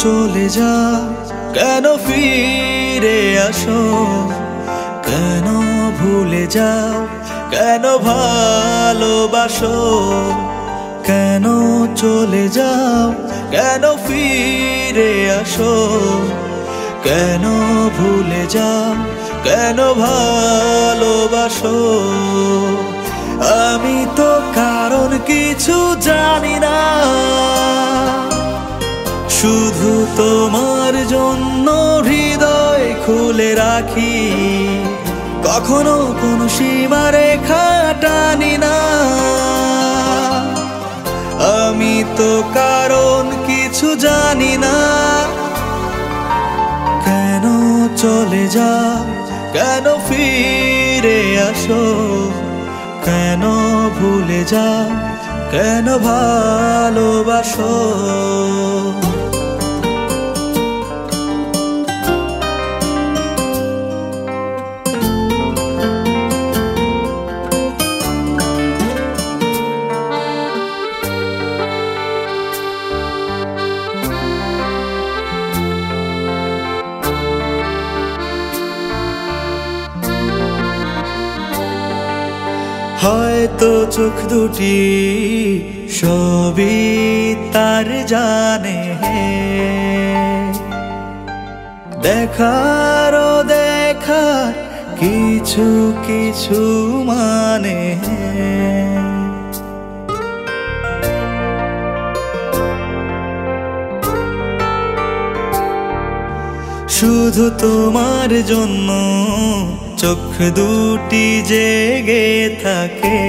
চলে যাও, কেন ফিরে আসো, কেন ভুলে যাও, কেন ভালোবাসো, কেন চলে যাও, কেন ফিরে আসো, কেন ভুলে যাও, কেন ভালোবাসো। আমি তো কারণ কিছু জানি না, শুধু তোমার জন্য হৃদয় খুলে রাখি, কখনো কোনো সীমারেখা টানি না। আমি তো কারণ কিছু জানি না, কেন চলে যাও, কেন ফিরে আসো, কেন ভুলে যাও, কেন ভালোবাসো। হয়তো চোখ দুটি সবই তার জানে, দেখার কিছু কিছু মানে। শুধু তোমার জন্য চোখ দুটি জেগে থাকে,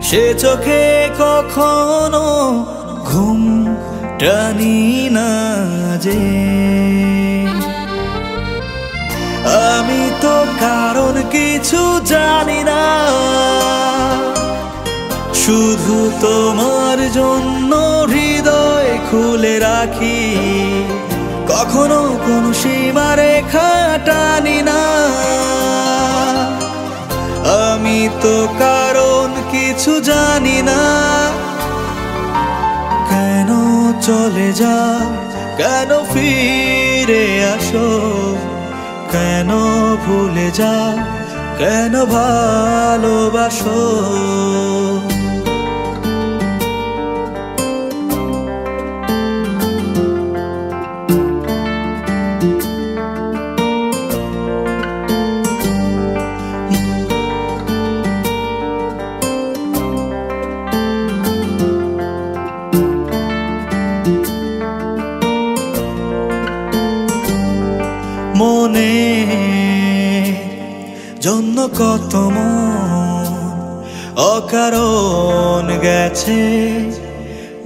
সে চোখে কখনো ঘুম টানি না যে। আমি তো কারণ কিছু জানি না, শুধু তোমার জন্য হৃদয় খুলে রাখি, কখনো কোনো সীমারেখা টানি না। আমি তো কারণ কিছু জানি না, কেন চলে যাও, কেন ফিরে আসো, কেন ভুলে যাও, কেন ভালোবাসো। মনে জন্য কত মন অকারণ গেছে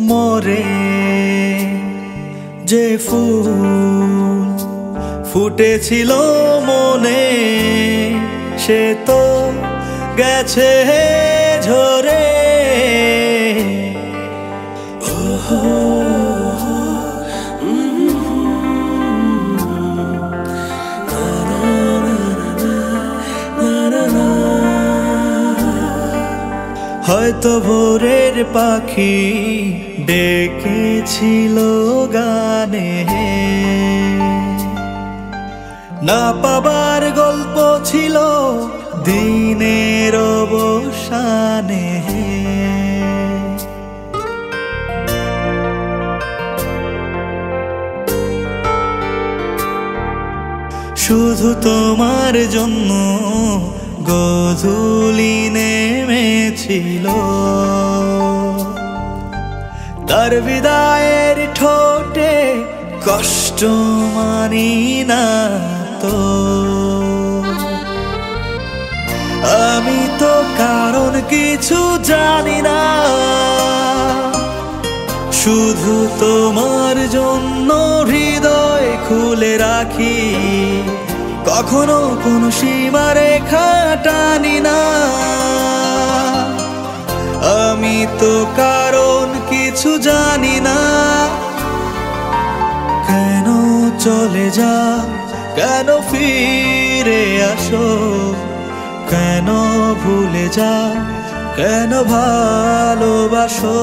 মরে, যে ফুল ফুটেছিল মনে সে তো গেছে ঝরে। হয়তো ভোরের পাখি ডেকেছিল গানে, না পাবার গল্প ছিল দিনের অবসানে। শুধু তোমার জন্য গোধূলি নেমেছিল, তার বিদায়ের ঠোঁটে কষ্ট মানি না তো। আমি তো কারণ কিছু জানি না, শুধু তোমার জন্য হৃদয় খুলে রাখি, কখনো কোনো সীমারেখা টানি না। আমি তো কারণ কিছু জানি না, কেন চলে যাও, কেন ফিরে আসো, কেন ভুলে যাও, কেন ভালোবাসো।